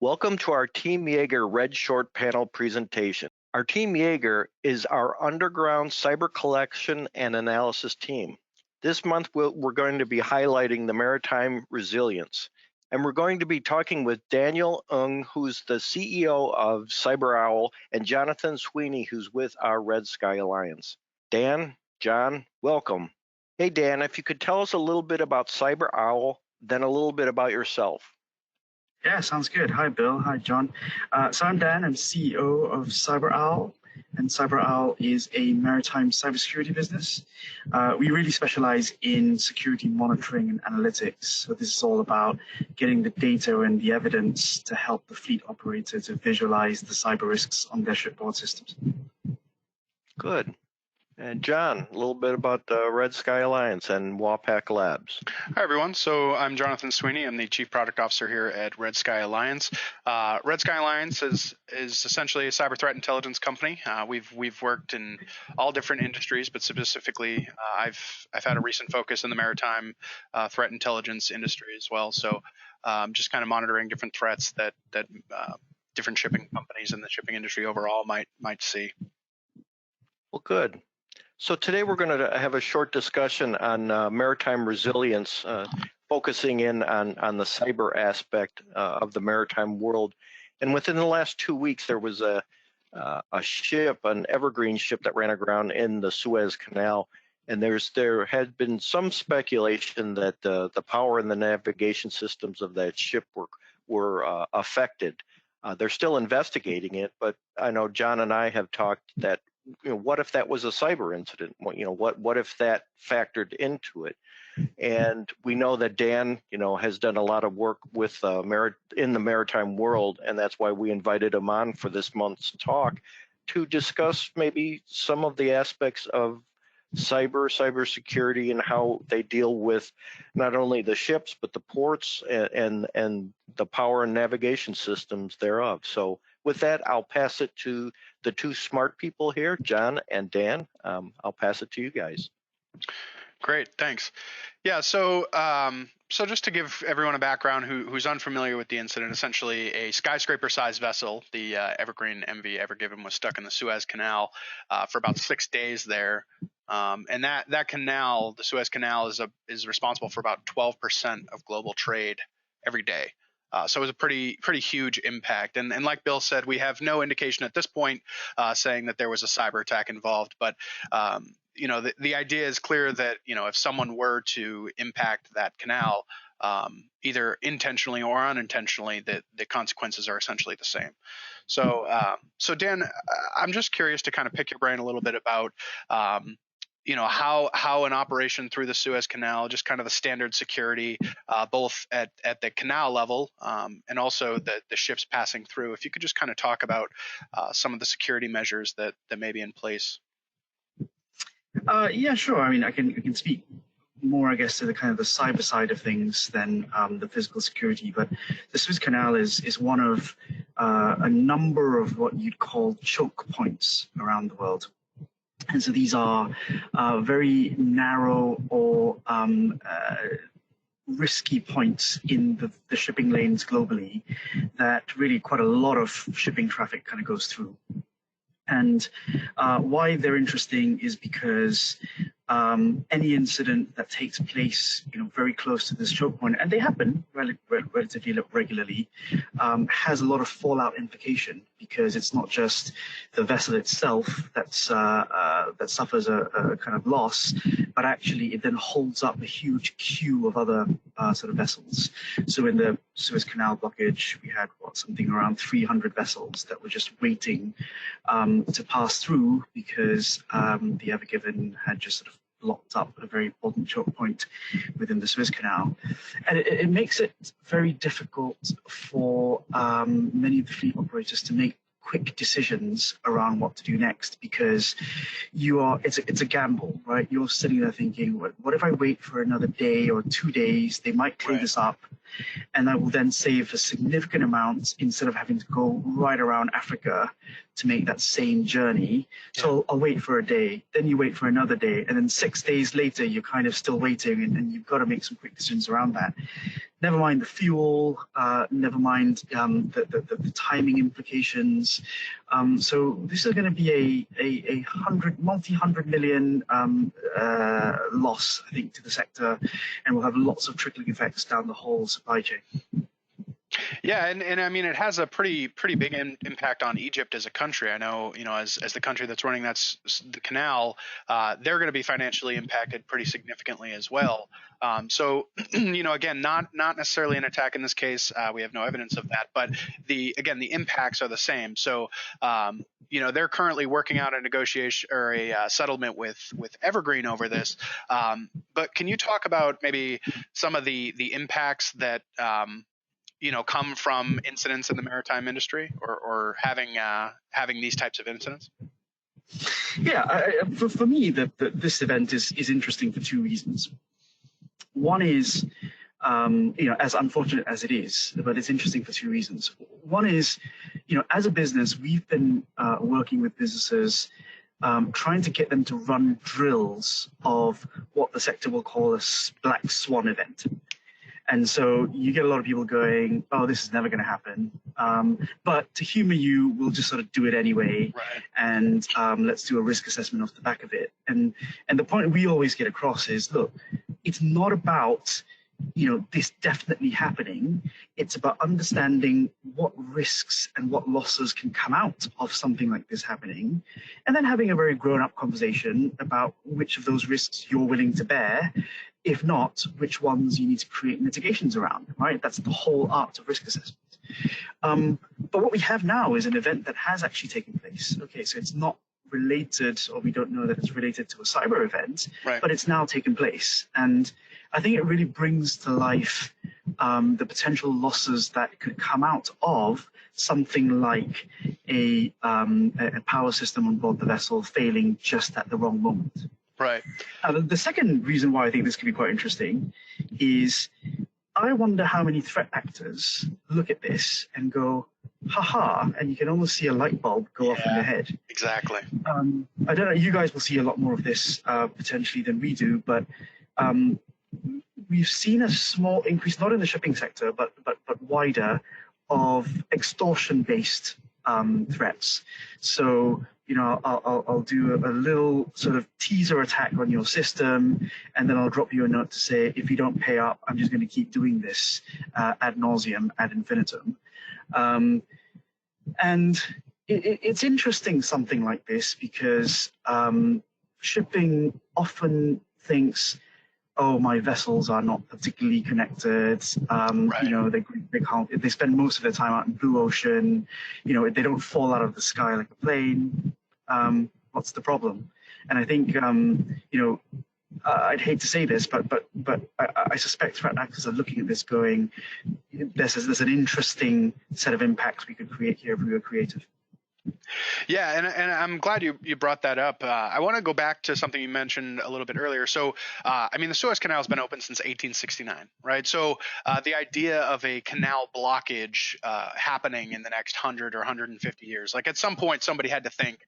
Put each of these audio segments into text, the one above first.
Welcome to our Team Jaeger REDSHORT panel presentation. Our Team Jaeger is our underground cyber collection and analysis team. This month we're going to be highlighting the maritime resilience. And we're going to be talking with Daniel Ng, who's the CEO of CyberOwl, and Jonathan Sweeney, who's with our Red Sky Alliance. Dan, John, welcome. Hey Dan, if you could tell us a little bit about CyberOwl, then a little bit about yourself. Yeah, sounds good. Hi, Bill. Hi, John. So I'm Dan. I'm CEO of CyberOwl, and CyberOwl is a maritime cybersecurity business. We really specialize in security monitoring and analytics. So this is all about getting the data and the evidence to help the fleet operator to visualize the cyber risks on their shipboard systems. Good. And John, a little bit about the Red Sky Alliance and WAPAC Labs. Hi, everyone. So I'm Jonathan Sweeney. I'm the Chief Product Officer here at Red Sky Alliance. Red Sky Alliance is essentially a cyber threat intelligence company. We've worked in all different industries, but specifically, I've had a recent focus in the maritime threat intelligence industry as well. So just kind of monitoring different threats that different shipping companies in the shipping industry overall might see. Well, good. So today we're going to have a short discussion on maritime resilience, focusing in on the cyber aspect of the maritime world. And within the last 2 weeks, there was a ship, an evergreen ship that ran aground in the Suez Canal. And there had been some speculation that the power and the navigation systems of that ship were affected. They're still investigating it, but I know John and I have talked that, what if that was a cyber incident? What if that factored into it? And we know that Dan, has done a lot of work with in the maritime world, and that's why we invited him on for this month's talk to discuss maybe some of the aspects of cybersecurity and how they deal with not only the ships but the ports and the power and navigation systems thereof. So with that, I'll pass it to the two smart people here, John and Dan. I'll pass it to you guys. Great, thanks. Yeah, so just to give everyone a background who's unfamiliar with the incident, essentially a skyscraper-sized vessel, the Evergreen MV Ever Given, was stuck in the Suez Canal for about 6 days there. And that canal, the Suez Canal, is responsible for about 12% of global trade every day. So it was a pretty huge impact. And like Bill said, we have no indication at this point saying that there was a cyber attack involved. But the idea is clear that if someone were to impact that canal, either intentionally or unintentionally, the consequences are essentially the same. So Dan, I'm just curious to kind of pick your brain a little bit about how an operation through the Suez Canal, just kind of the standard security, both at the canal level and also the ships passing through. If you could just kind of talk about some of the security measures that may be in place. Yeah, sure. I mean, I can speak more, I guess, to the kind of the cyber side of things than the physical security. But the Suez Canal is one of a number of what you'd call choke points around the world. And so these are very narrow or risky points in the shipping lanes globally that really quite a lot of shipping traffic kind of goes through. And why they're interesting is because any incident that takes place, very close to this choke point, and they happen relatively regularly, has a lot of fallout implication, because it's not just the vessel itself that suffers a kind of loss, but actually it then holds up a huge queue of other sort of vessels. So in the Suez Canal blockage, we had something around 300 vessels that were just waiting to pass through because the Ever Given had just sort of blocked up a very important choke point within the Suez Canal. And it makes it very difficult for many of the fleet operators to make quick decisions around what to do next, because it's a gamble, right? You're sitting there thinking, what if I wait for another day or 2 days? They might clear this up, and I will then save a significant amount instead of having to go right around Africa to make that same journey. So I'll wait for a day, then you wait for another day, and then 6 days later, you're kind of still waiting, and you've got to make some quick decisions around that. never mind the fuel, never mind the timing implications. So this is going to be a multi-hundred million loss, I think, to the sector, and we'll have lots of trickling effects down the whole supply chain. Yeah, and I mean, it has a pretty big impact on Egypt as a country. I know, as the country that's running the canal, they're going to be financially impacted pretty significantly as well. So, again, not necessarily an attack in this case. We have no evidence of that, but the impacts are the same. So, they're currently working out a negotiation or a settlement with Evergreen over this. But can you talk about maybe some of the impacts that come from incidents in the maritime industry or having these types of incidents? Yeah, for me, this event is interesting for two reasons. One is, as unfortunate as it is, but it's interesting for two reasons. One is, as a business, we've been working with businesses trying to get them to run drills of what the sector will call a black swan event. And so you get a lot of people going, oh, this is never going to happen. But to humor you, we'll just sort of do it anyway. Right. And let's do a risk assessment off the back of it. And the point we always get across is, look, it's not about, this definitely happening. It's about understanding what risks and what losses can come out of something like this happening, and then having a very grown-up conversation about which of those risks you're willing to bear. If not, which ones you need to create mitigations around, right? That's the whole art of risk assessment. But what we have now is an event that has actually taken place. Okay, so it's not related, or we don't know that it's related to a cyber event, right, but it's now taken place. And I think it really brings to life the potential losses that could come out of something like a power system on board the vessel failing just at the wrong moment. Right. The second reason why I think this could be quite interesting is I wonder how many threat actors look at this and go, haha, and you can almost see a light bulb go off in their head. Exactly. I don't know, you guys will see a lot more of this potentially than we do, but we've seen a small increase, not in the shipping sector, but wider, of extortion-based threats. So, I'll do a little sort of teaser attack on your system, and then I'll drop you a note to say, if you don't pay up, I'm just going to keep doing this ad nauseum, ad infinitum. And it's interesting, something like this, because shipping often thinks, oh, my vessels are not particularly connected. Right. They spend most of their time out in blue ocean. They don't fall out of the sky like a plane. What's the problem? And I think, I'd hate to say this, but I suspect threat actors are looking at this going, there's an interesting set of impacts we could create here if we were creative. Yeah, and I'm glad you brought that up. I want to go back to something you mentioned a little bit earlier. So, the Suez Canal has been open since 1869, right? So the idea of a canal blockage happening in the next 100 or 150 years, like at some point somebody had to think,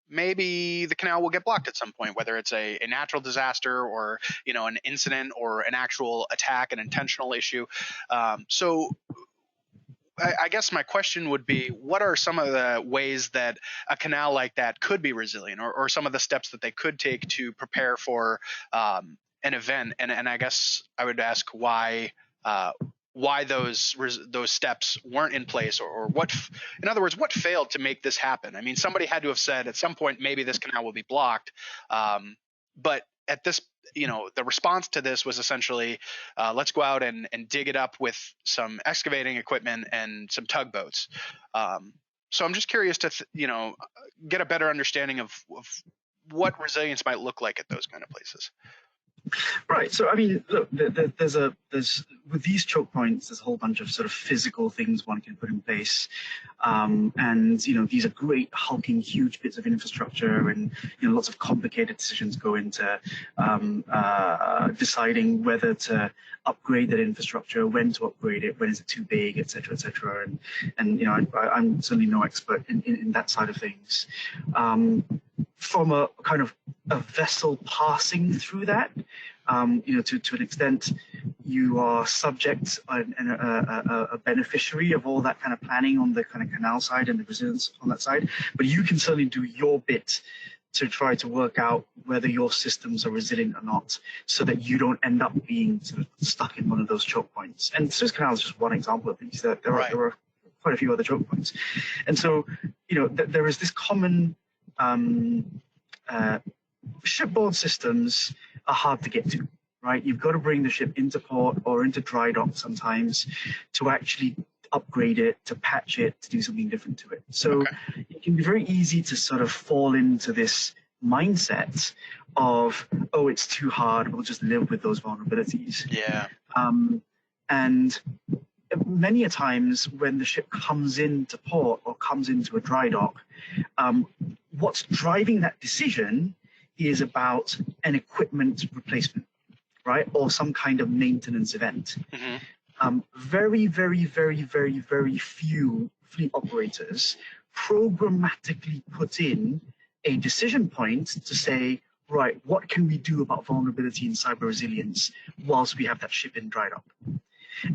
maybe the canal will get blocked at some point, whether it's a natural disaster or, an incident or an actual attack, an intentional issue. So I guess my question would be, what are some of the ways that a canal like that could be resilient, or some of the steps that they could take to prepare for an event? And I guess I would ask why those steps weren't in place, or what, in other words, what failed to make this happen? I mean, somebody had to have said at some point, maybe this canal will be blocked. But at this, the response to this was essentially, let's go out and dig it up with some excavating equipment and some tugboats. So I'm just curious to, get a better understanding of what resilience might look like at those kind of places. Right. So, I mean, look, there's with these choke points, there's a whole bunch of sort of physical things one can put in place. And, these are great, hulking, huge bits of infrastructure, and, lots of complicated decisions go into deciding whether to upgrade that infrastructure, when to upgrade it, when is it too big, et cetera, et cetera. And I'm certainly no expert in that side of things. From a kind of a vessel passing through that, to an extent, you are subject and a beneficiary of all that kind of planning on the kind of canal side and the resilience on that side. But you can certainly do your bit to try to work out whether your systems are resilient or not, so that you don't end up being sort of stuck in one of those choke points. And Suez Canal is just one example of these. There are quite a few other choke points. And so, there is this common shipboard systems are hard to get to, right? You've got to bring the ship into port or into dry dock sometimes to actually upgrade it, to patch it, to do something different to it. So it can be very easy to sort of fall into this mindset of, oh, it's too hard, we'll just live with those vulnerabilities. Yeah. And many a times when the ship comes into port or comes into a dry dock, what's driving that decision is about an equipment replacement, right? Or some kind of maintenance event. Mm-hmm. Very, very, very, very, very few fleet operators programmatically put in a decision point to say, right, what can we do about vulnerability and cyber resilience whilst we have that ship in dry dock?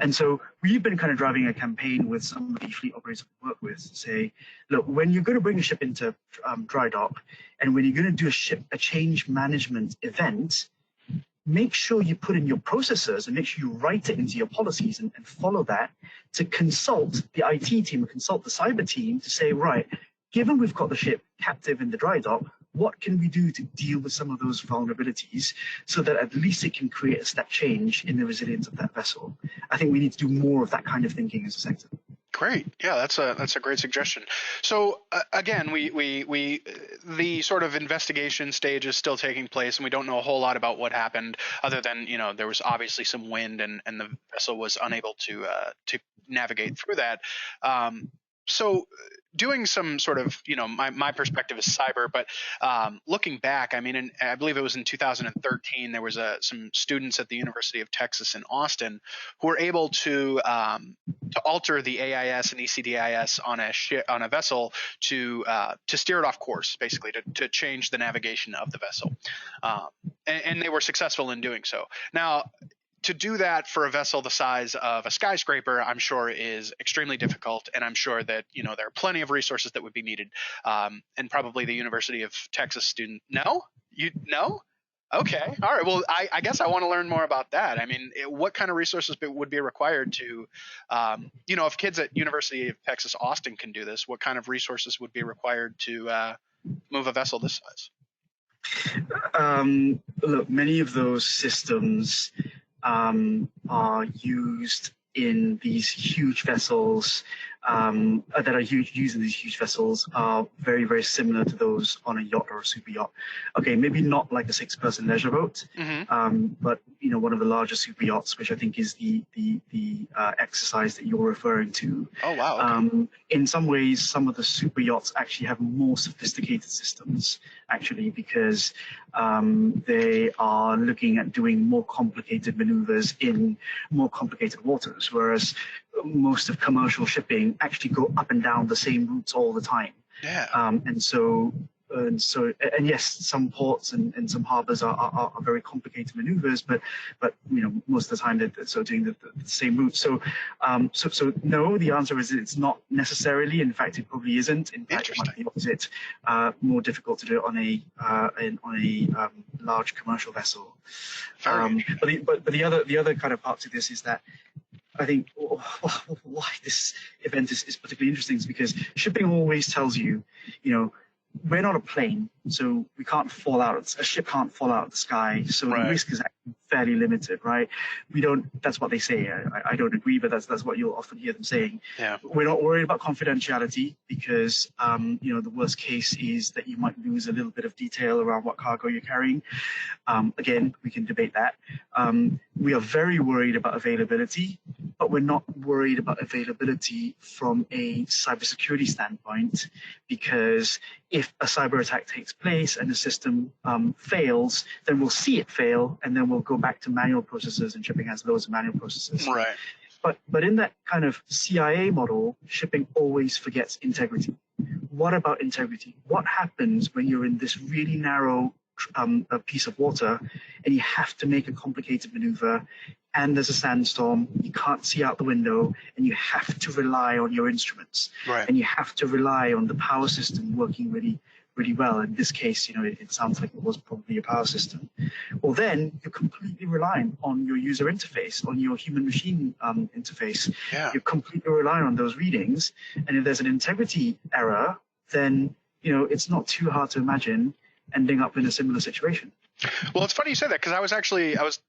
And so we've been kind of driving a campaign with some of the fleet operators we work with to say, look, when you're going to bring a ship into dry dock and when you're going to do a change management event, make sure you put in your processes and make sure you write it into your policies and follow that to consult the IT team or consult the cyber team to say, right, given we've got the ship captive in the dry dock, what can we do to deal with some of those vulnerabilities so that at least it can create a step change in the resilience of that vessel? I think we need to do more of that kind of thinking as a sector. Great. Yeah, that's a great suggestion. So again, the sort of investigation stage is still taking place, and we don't know a whole lot about what happened, other than there was obviously some wind, and the vessel was unable to navigate through that. So doing some sort of, my perspective is cyber, but looking back, I mean, I believe it was in 2013, there was some students at the University of Texas in Austin who were able to alter the AIS and ECDIS on a vessel to steer it off course, basically to change the navigation of the vessel, and they were successful in doing so. Now, to do that for a vessel the size of a skyscraper, I'm sure is extremely difficult, and I'm sure that there are plenty of resources that would be needed. And probably the University of Texas student. No, okay, all right. Well, I guess I want to learn more about that. I mean, what kind of resources would be required to, if kids at University of Texas Austin can do this, what kind of resources would be required to move a vessel this size? Look, many of those systems are used in these huge vessels that are used in these huge vessels are very, very similar to those on a yacht or a super yacht. Okay, maybe not like a 6-person leisure boat, but one of the larger super yachts, which I think is the exercise that you're referring to. Oh wow! Okay. In some ways, some of the super yachts actually have more sophisticated systems, actually, because they are looking at doing more complicated maneuvers in more complicated waters, whereas most of commercial shipping actually go up and down the same routes all the time. Yeah. And yes, some ports and some harbors are very complicated maneuvers, but most of the time they're sort of doing the same route. So no, the answer is it's not necessarily. In fact, it probably isn't. In fact, it might be the opposite. More difficult to do it on a large commercial vessel. But the other kind of part to this is that I think why this event is particularly interesting is because shipping always tells you, we're not a plane, so we can't fall out. A ship can't fall out of the sky, so the risk is actually fairly limited, right? We don't. That's what they say. I don't agree, but that's what you'll often hear them saying. Yeah. We're not worried about confidentiality because the worst case is that you might lose a little bit of detail around what cargo you're carrying. Again, we can debate that. We are very worried about availability, but we're not worried about availability from a cybersecurity standpoint, because if a cyber attack takes place and the system fails, then we'll see it fail, and then we'll go back to manual processes, and shipping has loads of manual processes. Right. But in that kind of CIA model, shipping always forgets integrity. What about integrity? What happens when you're in this really narrow a piece of water and you have to make a complicated maneuver and there's a sandstorm, you can't see out the window, and you have to rely on your instruments. Right. And you have to rely on the power system working really, really well. In this case, it sounds like it was probably a power system. Well, then you're completely reliant on your user interface, on your human-machine interface. Yeah. You're completely reliant on those readings. And if there's an integrity error, then it's not too hard to imagine ending up in a similar situation. Well, it's funny you said that, because I was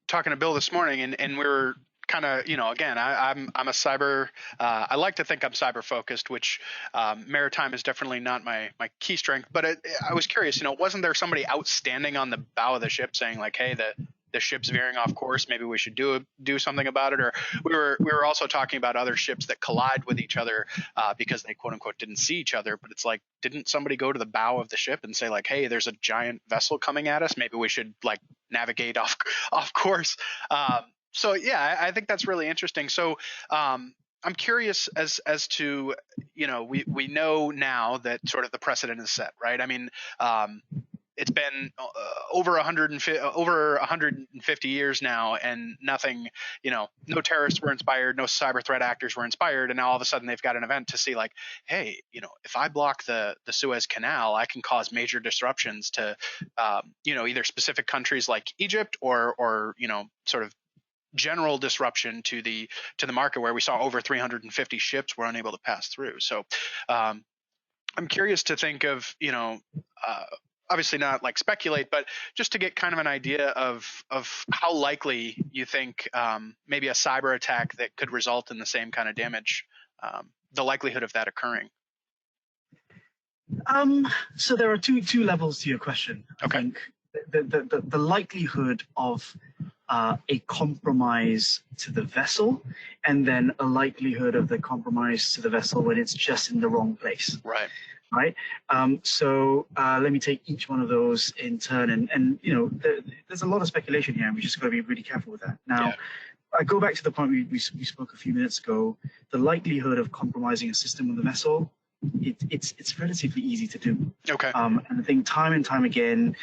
talking to Bill this morning, and we were kind of, again, I'm a cyber, I like to think I'm cyber focused, which maritime is definitely not my key strength. But I was curious, wasn't there somebody outstanding on the bow of the ship saying like, hey, the ship's veering off course, maybe we should do something about it? Or we were also talking about other ships that collide with each other because they quote unquote didn't see each other. But it's like, didn't somebody go to the bow of the ship and say like, hey, there's a giant vessel coming at us, maybe we should like navigate off course? So yeah, I think that's really interesting. So I'm curious as to, we know now that sort of the precedent is set, right? I mean, it's been over 150 years now, and nothing, no terrorists were inspired, no cyber threat actors were inspired, and now all of a sudden they've got an event to see like, hey, if I block the Suez Canal, I can cause major disruptions to, either specific countries like Egypt or sort of general disruption to the market, where we saw over 350 ships were unable to pass through. So I'm curious to think of, obviously not like speculate, but just to get kind of an idea of how likely you think maybe a cyber attack that could result in the same kind of damage, the likelihood of that occurring. So there are two levels to your question. Okay. I think the likelihood of a compromise to the vessel, and then a likelihood of the compromise to the vessel when it's just in the wrong place. Right. So let me take each one of those in turn, and there's a lot of speculation here, and we just got to be really careful with that. Now, yeah. I go back to the point we spoke a few minutes ago. The likelihood of compromising a system on the vessel, it's relatively easy to do. Okay. And I think time and time again,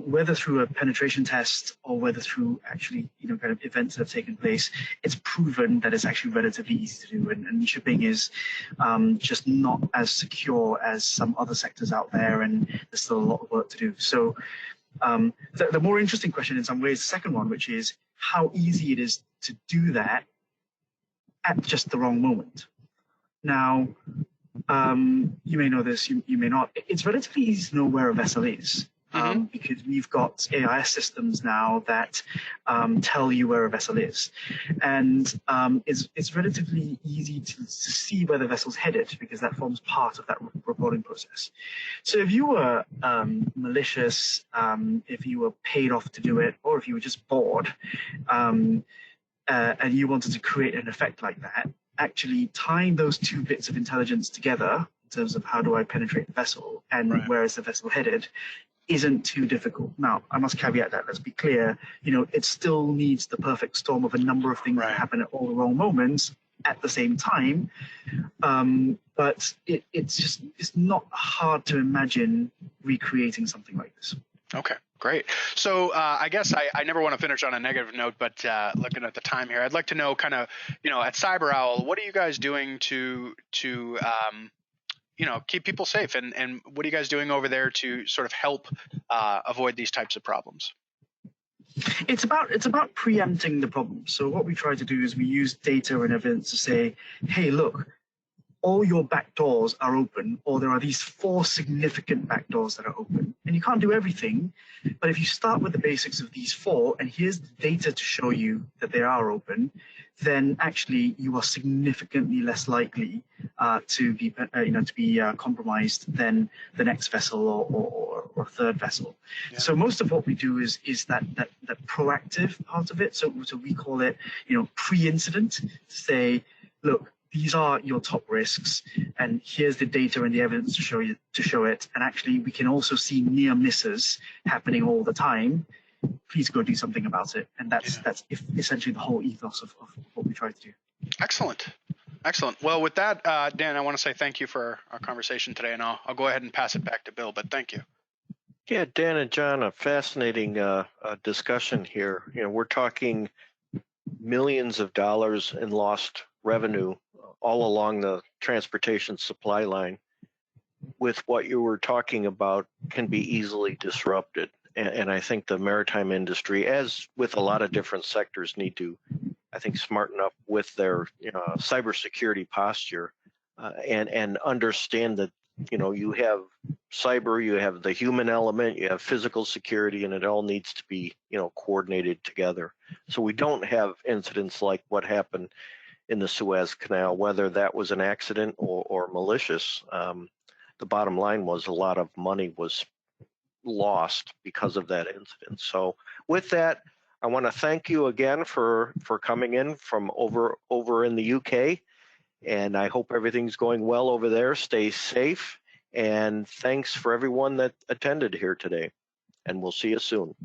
whether through a penetration test or whether through actually kind of events that have taken place, it's proven that it's actually relatively easy to do. And shipping is just not as secure as some other sectors out there, and there's still a lot of work to do. So the more interesting question in some ways, the second one, which is how easy it is to do that at just the wrong moment. Now, you may know this, you may not. It's relatively easy to know where a vessel is because we've got AIS systems now that tell you where a vessel is. And it's relatively easy to see where the vessel's headed because that forms part of that reporting process. So if you were malicious, if you were paid off to do it, or if you were just bored and you wanted to create an effect like that, actually tying those two bits of intelligence together in terms of how do I penetrate the vessel and where is the vessel headed isn't too difficult. Now, I must caveat that, let's be clear, it still needs the perfect storm of a number of things that happen at all the wrong moments at the same time. But it's not hard to imagine recreating something like this. Okay, great. So I guess I never want to finish on a negative note, but looking at the time here, I'd like to know kind of, at CyberOwl, what are you guys doing to keep people safe? And what are you guys doing over there to sort of help avoid these types of problems? It's about preempting the problem. So what we try to do is we use data and evidence to say, hey, look, all your back doors are open, or there are these 4 significant back doors that are open. And you can't do everything, but if you start with the basics of these 4, and here's the data to show you that they are open, then actually you are significantly less likely to be compromised than the next vessel or third vessel. Yeah. So most of what we do is that proactive part of it. So we call it pre-incident, to say, look, these are your top risks, and here's the data and the evidence to show it. And actually, we can also see near misses happening all the time. Please go do something about it. And that's essentially the whole ethos of what we try to do. Excellent. Well, with that, Dan, I want to say thank you for our conversation today, and I'll go ahead and pass it back to Bill. But thank you. Yeah, Dan and John, a fascinating discussion here. We're talking millions of dollars in lost revenue all along the transportation supply line with what you were talking about can be easily disrupted. And I think the maritime industry, as with a lot of different sectors, need to, I think, smarten up with their cybersecurity posture and understand that, you have cyber, you have the human element, you have physical security, and it all needs to be, coordinated together. So we don't have incidents like what happened in the Suez Canal, whether that was an accident or malicious. The bottom line was a lot of money was lost because of that incident. So with that, I want to thank you again for coming in from over in the UK, and I hope everything's going well over there. Stay safe, and thanks for everyone that attended here today, and we'll see you soon.